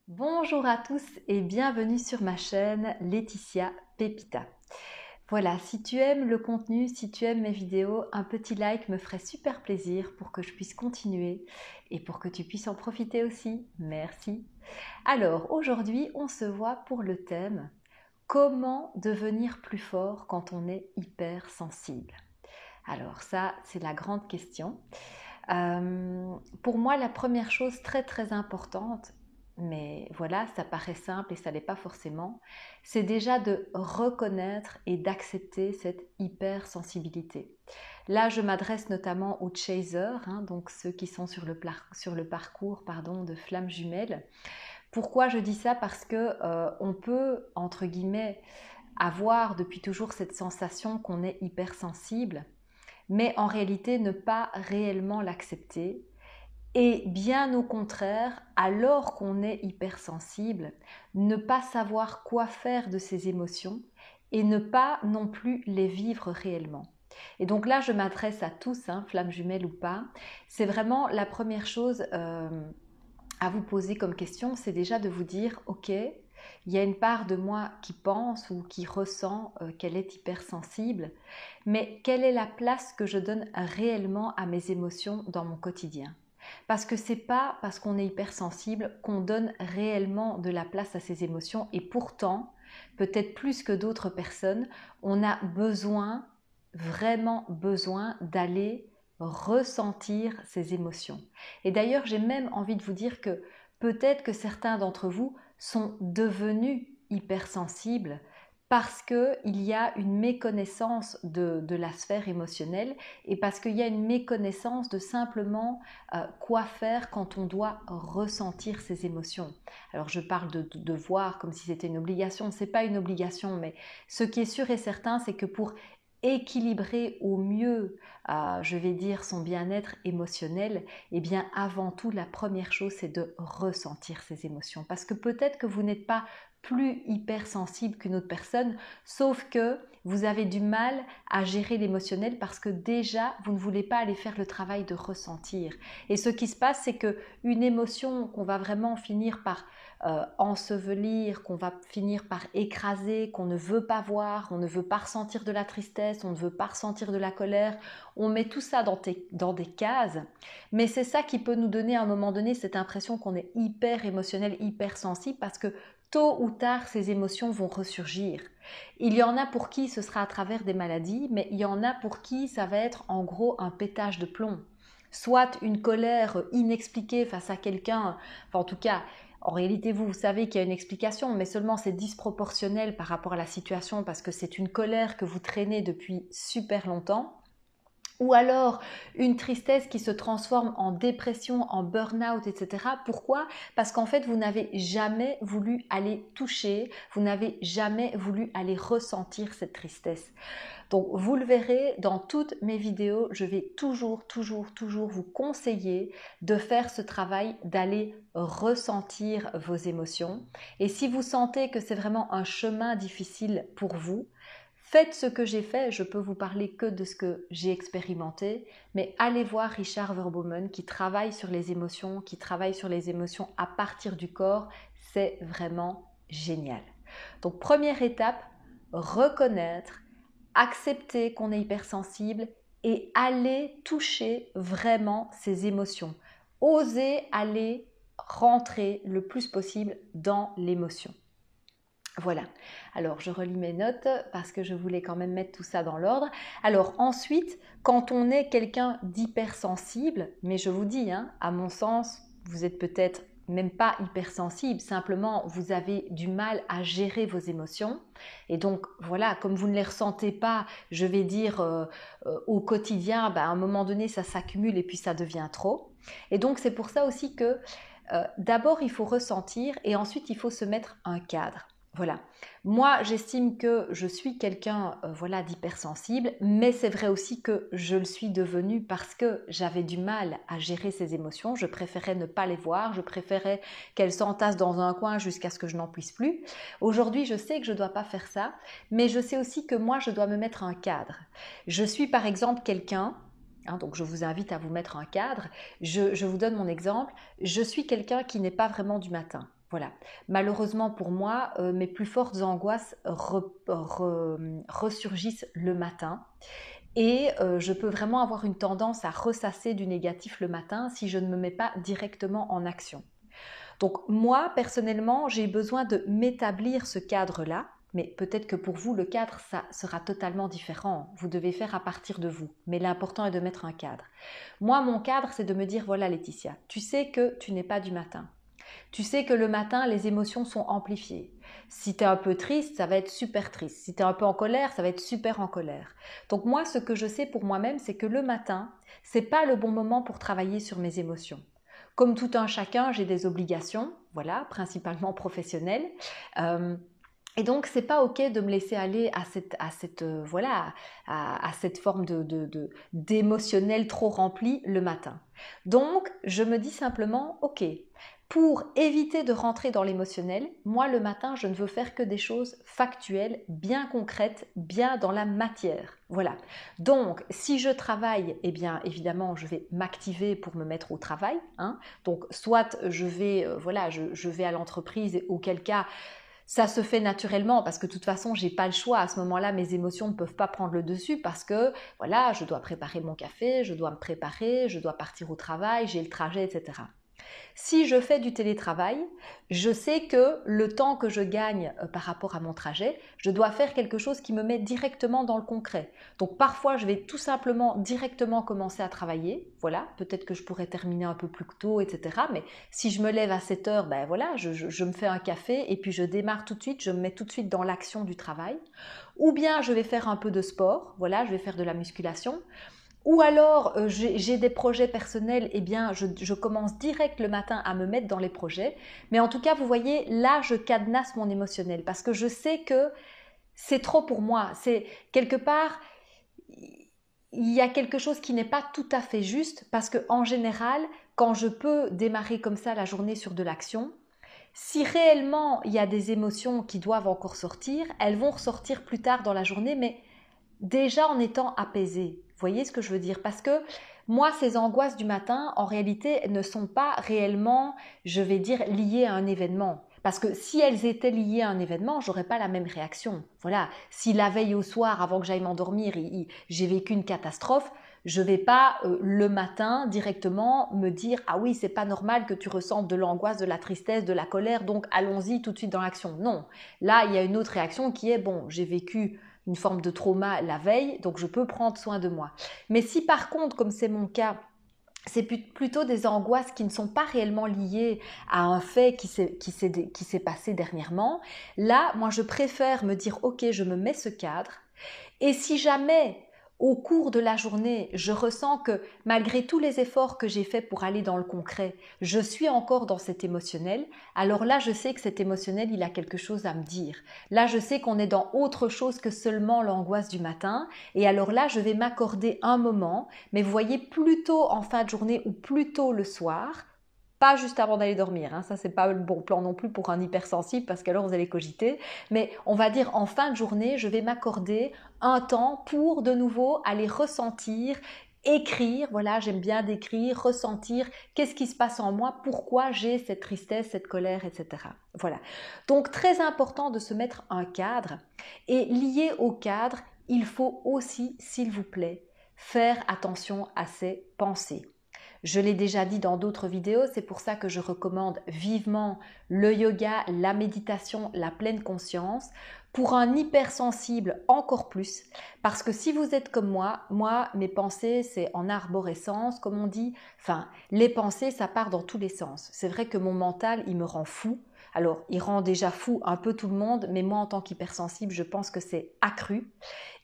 Bonjour à tous et bienvenue sur ma chaîne Laetitia Pepita. Voilà, si tu aimes le contenu, si tu aimes mes vidéos, un petit like me ferait super plaisir pour que je puisse continuer et pour que tu puisses en profiter aussi. Merci. Alors aujourd'hui, on se voit pour le thème comment devenir plus fort quand on est hypersensible. Alors ça, c'est la grande question. Pour moi, la première chose très importante, mais voilà, ça paraît simple et ça l'est pas forcément, c'est déjà de reconnaître et d'accepter cette hypersensibilité. Là, je m'adresse notamment aux chasers, donc ceux qui sont sur le parcours de flammes jumelles. Pourquoi je dis ça? Parce que on peut, entre guillemets, avoir depuis toujours cette sensation qu'on est hypersensible, mais en réalité ne pas réellement l'accepter. Et bien au contraire, alors qu'on est hypersensible, ne pas savoir quoi faire de ces émotions et ne pas non plus les vivre réellement. Et donc là, je m'adresse à tous, flammes jumelles ou pas. C'est vraiment la première chose à vous poser comme question, c'est déjà de vous dire, ok, il y a une part de moi qui pense ou qui ressent qu'elle est hypersensible, mais quelle est la place que je donne réellement à mes émotions dans mon quotidien? Parce que c'est pas parce qu'on est hypersensible qu'on donne réellement de la place à ses émotions, et pourtant, peut-être plus que d'autres personnes, on a besoin, vraiment besoin d'aller ressentir ses émotions. Et d'ailleurs, j'ai même envie de vous dire que peut-être que certains d'entre vous sont devenus hypersensibles parce qu'il y a une méconnaissance de la sphère émotionnelle et parce qu'il y a une méconnaissance de simplement quoi faire quand on doit ressentir ses émotions. Alors je parle de devoir comme si c'était une obligation, ce n'est pas une obligation, mais ce qui est sûr et certain, c'est que pour équilibrer au mieux, je vais dire, son bien-être émotionnel, eh bien avant tout, la première chose, c'est de ressentir ses émotions. Parce que peut-être que vous n'êtes pas plus hypersensible qu'une autre personne, sauf que vous avez du mal à gérer l'émotionnel parce que déjà, vous ne voulez pas aller faire le travail de ressentir. Et ce qui se passe, c'est qu'une émotion qu'on va vraiment finir par ensevelir, qu'on va finir par écraser, qu'on ne veut pas voir, on ne veut pas ressentir de la tristesse, on ne veut pas ressentir de la colère, on met tout ça dans des cases, mais c'est ça qui peut nous donner à un moment donné cette impression qu'on est hyper émotionnel, hyper sensible, parce que tôt ou tard, ces émotions vont ressurgir. Il y en a pour qui ce sera à travers des maladies, mais il y en a pour qui ça va être en gros un pétage de plomb. Soit une colère inexpliquée face à quelqu'un, enfin en tout cas, en réalité vous savez qu'il y a une explication, mais seulement c'est disproportionnel par rapport à la situation parce que c'est une colère que vous traînez depuis super longtemps. Ou alors une tristesse qui se transforme en dépression, en burn-out, etc. Pourquoi? Parce qu'en fait, vous n'avez jamais voulu aller toucher, vous n'avez jamais voulu aller ressentir cette tristesse. Donc, vous le verrez dans toutes mes vidéos, je vais toujours vous conseiller de faire ce travail, d'aller ressentir vos émotions. Et si vous sentez que c'est vraiment un chemin difficile pour vous, faites ce que j'ai fait, je peux vous parler que de ce que j'ai expérimenté, mais allez voir Richard Verbomen qui travaille sur les émotions, à partir du corps, c'est vraiment génial. Donc première étape, reconnaître, accepter qu'on est hypersensible et aller toucher vraiment ses émotions. Oser aller rentrer le plus possible dans l'émotion. Voilà, alors je relis mes notes parce que je voulais quand même mettre tout ça dans l'ordre. Alors ensuite, quand on est quelqu'un d'hypersensible, mais je vous dis, à mon sens, vous êtes peut-être même pas hypersensible, simplement vous avez du mal à gérer vos émotions. Et donc voilà, comme vous ne les ressentez pas, je vais dire au quotidien, à un moment donné ça s'accumule et puis ça devient trop. Et donc c'est pour ça aussi que d'abord il faut ressentir et ensuite il faut se mettre un cadre. Voilà. Moi, j'estime que je suis quelqu'un d'hypersensible, mais c'est vrai aussi que je le suis devenue parce que j'avais du mal à gérer ces émotions. Je préférais ne pas les voir, je préférais qu'elles s'entassent dans un coin jusqu'à ce que je n'en puisse plus. Aujourd'hui, je sais que je ne dois pas faire ça, mais je sais aussi que moi, je dois me mettre un cadre. Je suis par exemple quelqu'un, donc je vous invite à vous mettre un cadre. Je vous donne mon exemple. Je suis quelqu'un qui n'est pas vraiment du matin. Voilà. Malheureusement pour moi, mes plus fortes angoisses ressurgissent le matin. Et je peux vraiment avoir une tendance à ressasser du négatif le matin si je ne me mets pas directement en action. Donc moi, personnellement, j'ai besoin de m'établir ce cadre-là, mais peut-être que pour vous, le cadre, ça sera totalement différent. Vous devez faire à partir de vous, mais l'important est de mettre un cadre. Moi, mon cadre, c'est de me dire, voilà Laetitia, tu sais que tu n'es pas du matin. Tu sais que le matin, les émotions sont amplifiées. Si tu es un peu triste, ça va être super triste. Si tu es un peu en colère, ça va être super en colère. Donc moi, ce que je sais pour moi-même, c'est que le matin, c'est pas le bon moment pour travailler sur mes émotions. Comme tout un chacun, j'ai des obligations, voilà, principalement professionnelles. Et donc, c'est pas ok de me laisser aller à cette forme d'émotionnel trop rempli le matin. Donc, je me dis simplement, ok, pour éviter de rentrer dans l'émotionnel, moi le matin, je ne veux faire que des choses factuelles, bien concrètes, bien dans la matière. Voilà. Donc, si je travaille, eh bien, évidemment, je vais m'activer pour me mettre au travail. Hein. Donc, soit je vais, je vais à l'entreprise, auquel cas, ça se fait naturellement parce que de toute façon, j'ai pas le choix. À ce moment-là, mes émotions ne peuvent pas prendre le dessus parce que voilà, je dois préparer mon café, je dois me préparer, je dois partir au travail, j'ai le trajet, etc. Si je fais du télétravail, je sais que le temps que je gagne par rapport à mon trajet, je dois faire quelque chose qui me met directement dans le concret. Donc parfois, je vais tout simplement directement commencer à travailler. Voilà, peut-être que je pourrais terminer un peu plus tôt, etc. Mais si je me lève à 7 heures, ben voilà, je me fais un café et puis je démarre tout de suite, je me mets tout de suite dans l'action du travail. Ou bien je vais faire un peu de sport, voilà, je vais faire de la musculation. Ou alors, j'ai des projets personnels, eh bien, je commence direct le matin à me mettre dans les projets. Mais en tout cas, vous voyez, là, je cadenasse mon émotionnel parce que je sais que c'est trop pour moi. C'est quelque part, il y a quelque chose qui n'est pas tout à fait juste parce que en général, quand je peux démarrer comme ça la journée sur de l'action, si réellement il y a des émotions qui doivent encore sortir, elles vont ressortir plus tard dans la journée, mais déjà en étant apaisée. Vous voyez ce que je veux dire? Parce que moi, ces angoisses du matin, en réalité, ne sont pas réellement, je vais dire, liées à un événement. Parce que si elles étaient liées à un événement, j'aurais pas la même réaction. Voilà. Si la veille au soir, avant que j'aille m'endormir, j'ai vécu une catastrophe, je vais pas le matin directement me dire ah oui, c'est pas normal que tu ressentes de l'angoisse, de la tristesse, de la colère, donc allons-y tout de suite dans l'action. Non. Là, il y a une autre réaction qui est bon, j'ai vécu une forme de trauma la veille, donc je peux prendre soin de moi. Mais si par contre, comme c'est mon cas, c'est plutôt des angoisses qui ne sont pas réellement liées à un fait qui s'est passé dernièrement, là, moi, je préfère me dire, ok, je me mets ce cadre, et si jamais au cours de la journée, je ressens que malgré tous les efforts que j'ai faits pour aller dans le concret, je suis encore dans cet émotionnel, alors là, je sais que cet émotionnel, il a quelque chose à me dire. Là, je sais qu'on est dans autre chose que seulement l'angoisse du matin. Et alors là, je vais m'accorder un moment, mais vous voyez, plutôt en fin de journée ou plutôt le soir, pas juste avant d'aller dormir, hein. Ça c'est pas le bon plan non plus pour un hypersensible parce qu'alors vous allez cogiter, mais on va dire en fin de journée, je vais m'accorder un temps pour de nouveau aller ressentir, écrire, voilà, j'aime bien décrire, ressentir qu'est-ce qui se passe en moi, pourquoi j'ai cette tristesse, cette colère, etc. Voilà. Donc très important de se mettre un cadre et lié au cadre, il faut aussi, s'il vous plaît, faire attention à ses pensées. Je l'ai déjà dit dans d'autres vidéos, c'est pour ça que je recommande vivement le yoga, la méditation, la pleine conscience. Pour un hypersensible, encore plus, parce que si vous êtes comme moi, mes pensées, c'est en arborescence, comme on dit. Enfin, les pensées, ça part dans tous les sens. C'est vrai que mon mental, il me rend fou. Alors, il rend déjà fou un peu tout le monde, mais moi, en tant qu'hypersensible, je pense que c'est accru.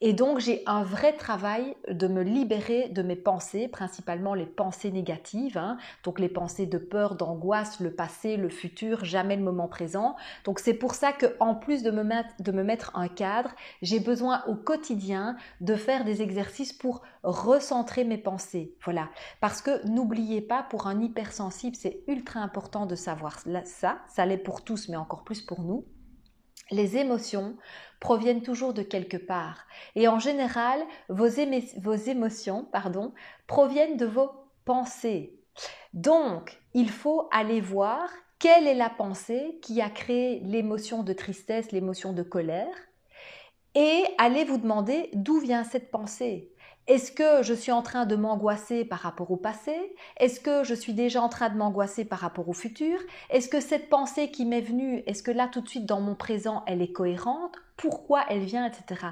Et donc, j'ai un vrai travail de me libérer de mes pensées, principalement les pensées négatives, hein, donc les pensées de peur, d'angoisse, le passé, le futur, jamais le moment présent. Donc, c'est pour ça qu'en plus de me mettre un cadre, j'ai besoin au quotidien de faire des exercices pour recentrer mes pensées. Voilà. Parce que n'oubliez pas, pour un hypersensible, c'est ultra important de savoir ça l'est pour tous, mais encore plus pour nous. Les émotions proviennent toujours de quelque part. Et en général, vos émotions proviennent de vos pensées. Donc, il faut aller voir quelle est la pensée qui a créé l'émotion de tristesse, l'émotion de colère, et allez vous demander d'où vient cette pensée. Est-ce que je suis en train de m'angoisser par rapport au passé? Est-ce que je suis déjà en train de m'angoisser par rapport au futur? Est-ce que cette pensée qui m'est venue, est-ce que là tout de suite dans mon présent, elle est cohérente? Pourquoi elle vient, etc.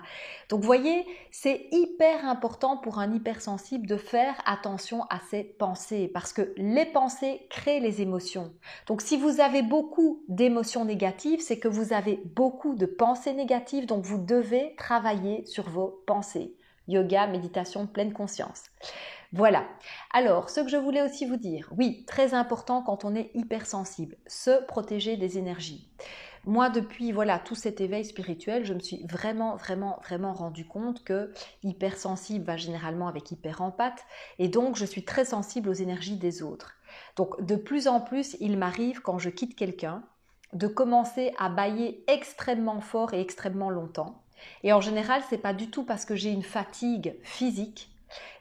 Donc vous voyez, c'est hyper important pour un hypersensible de faire attention à ses pensées parce que les pensées créent les émotions. Donc si vous avez beaucoup d'émotions négatives, c'est que vous avez beaucoup de pensées négatives, donc vous devez travailler sur vos pensées. Yoga, méditation, pleine conscience. Voilà. Alors, ce que je voulais aussi vous dire, oui, très important quand on est hypersensible, se protéger des énergies. Moi, depuis tout cet éveil spirituel, je me suis vraiment rendu compte que hypersensible va généralement avec hyperempathe et donc je suis très sensible aux énergies des autres. Donc, de plus en plus, il m'arrive quand je quitte quelqu'un de commencer à bâiller extrêmement fort et extrêmement longtemps. Et en général, c'est pas du tout parce que j'ai une fatigue physique,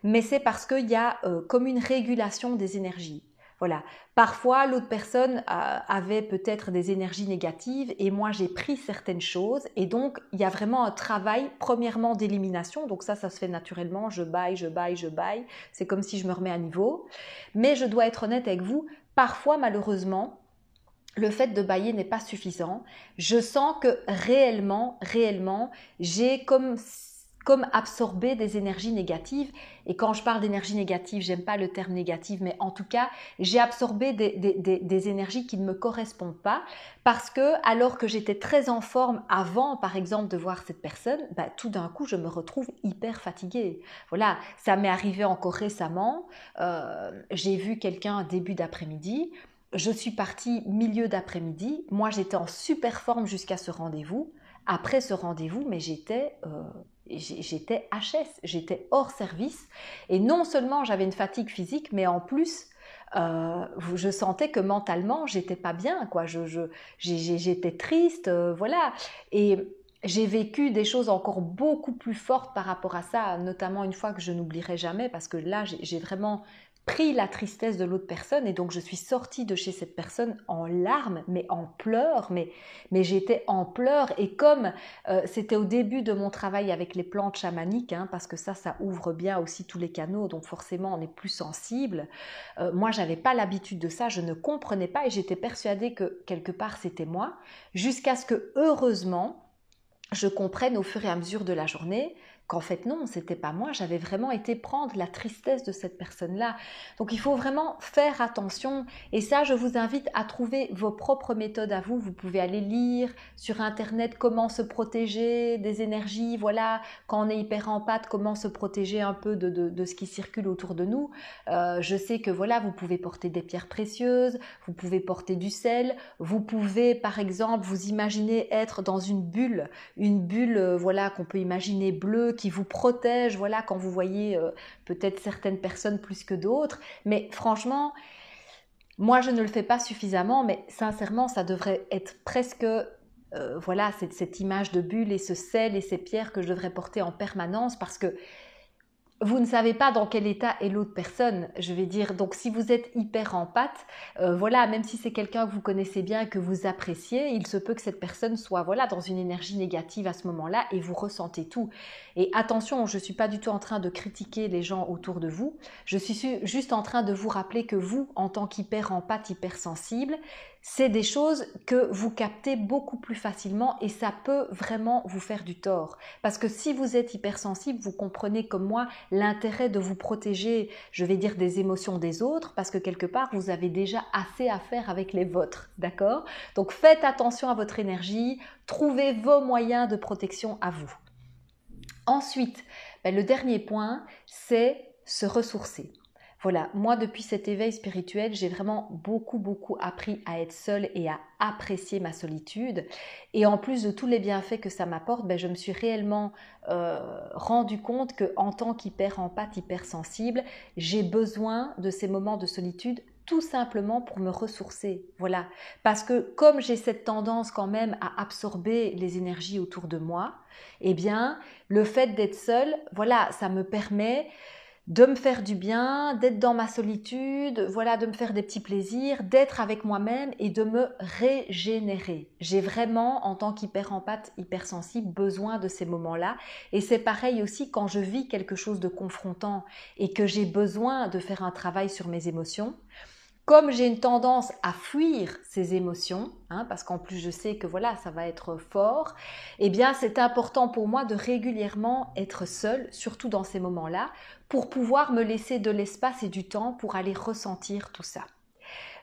mais c'est parce qu'il y a comme une régulation des énergies. Voilà. Parfois, l'autre personne avait peut-être des énergies négatives et moi, j'ai pris certaines choses. Et donc, il y a vraiment un travail, premièrement, d'élimination. Donc ça se fait naturellement. Je baille. C'est comme si je me remets à niveau. Mais je dois être honnête avec vous. Parfois, malheureusement, le fait de bailler n'est pas suffisant. Je sens que réellement, j'ai comme absorbé des énergies négatives. Et quand je parle d'énergie négative, j'aime pas le terme négative, mais en tout cas, j'ai absorbé des énergies qui ne me correspondent pas parce que, alors que j'étais très en forme avant, par exemple, de voir cette personne, tout d'un coup, je me retrouve hyper fatiguée. Voilà, ça m'est arrivé encore récemment. J'ai vu quelqu'un début d'après-midi. Je suis partie milieu d'après-midi. Moi, j'étais en super forme jusqu'à ce rendez-vous. Après ce rendez-vous, mais j'étais HS, j'étais hors service. Et non seulement j'avais une fatigue physique, mais en plus, je sentais que mentalement, j'étais pas bien, quoi. J'étais triste, voilà. Et j'ai vécu des choses encore beaucoup plus fortes par rapport à ça, notamment une fois que je n'oublierai jamais, parce que là, j'ai vraiment pris la tristesse de l'autre personne et donc je suis sortie de chez cette personne en larmes, mais en pleurs, mais j'étais en pleurs et comme c'était au début de mon travail avec les plantes chamaniques, parce que ça ouvre bien aussi tous les canaux, donc forcément on est plus sensible. Moi j'avais pas l'habitude de ça, je ne comprenais pas et j'étais persuadée que quelque part c'était moi, jusqu'à ce que heureusement je comprenne au fur et à mesure de la journée qu'en fait non, c'était pas moi, j'avais vraiment été prendre la tristesse de cette personne-là. Donc il faut vraiment faire attention et ça je vous invite à trouver vos propres méthodes à vous. Vous pouvez aller lire sur internet comment se protéger des énergies, voilà, quand on est hyper empathe, comment se protéger un peu de ce qui circule autour de nous. Je sais que voilà, vous pouvez porter des pierres précieuses, vous pouvez porter du sel, vous pouvez par exemple vous imaginer être dans une bulle voilà qu'on peut imaginer bleue qui vous protège voilà quand vous voyez peut-être certaines personnes plus que d'autres, mais franchement moi je ne le fais pas suffisamment, mais sincèrement ça devrait être presque voilà cette image de bulle et ce sel et ces pierres que je devrais porter en permanence parce que vous ne savez pas dans quel état est l'autre personne, je vais dire. Donc, si vous êtes hyper empathe, voilà, même si c'est quelqu'un que vous connaissez bien, que vous appréciez, il se peut que cette personne soit, voilà, dans une énergie négative à ce moment-là et vous ressentez tout. Et attention, je ne suis pas du tout en train de critiquer les gens autour de vous. Je suis juste en train de vous rappeler que vous, en tant qu'hyper empathe, hypersensible, c'est des choses que vous captez beaucoup plus facilement et ça peut vraiment vous faire du tort. Parce que si vous êtes hypersensible, vous comprenez comme moi l'intérêt de vous protéger, je vais dire, des émotions des autres, parce que quelque part, vous avez déjà assez à faire avec les vôtres, d'accord? Donc faites attention à votre énergie, trouvez vos moyens de protection à vous. Ensuite, le dernier point, c'est se ressourcer. Voilà, moi depuis cet éveil spirituel, j'ai vraiment beaucoup appris à être seule et à apprécier ma solitude. Et en plus de tous les bienfaits que ça m'apporte, je me suis réellement rendu compte qu'en tant qu'hyper-empathe, hypersensible, j'ai besoin de ces moments de solitude tout simplement pour me ressourcer. Voilà, parce que comme j'ai cette tendance quand même à absorber les énergies autour de moi, eh bien, le fait d'être seule, voilà, ça me permet de me faire du bien, d'être dans ma solitude, voilà, de me faire des petits plaisirs, d'être avec moi-même et de me régénérer. J'ai vraiment, en tant qu'hyperempathe, hypersensible, besoin de ces moments-là. Et c'est pareil aussi quand je vis quelque chose de confrontant et que j'ai besoin de faire un travail sur mes émotions. Comme j'ai une tendance à fuir ces émotions, parce qu'en plus je sais que voilà, ça va être fort, eh bien c'est important pour moi de régulièrement être seule, surtout dans ces moments-là, pour pouvoir me laisser de l'espace et du temps pour aller ressentir tout ça.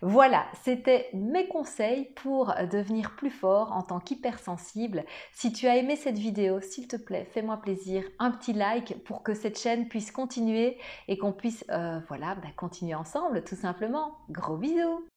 Voilà, c'était mes conseils pour devenir plus fort en tant qu'hypersensible. Si tu as aimé cette vidéo, s'il te plaît, fais-moi plaisir, un petit like pour que cette chaîne puisse continuer et qu'on puisse continuer ensemble tout simplement. Gros bisous!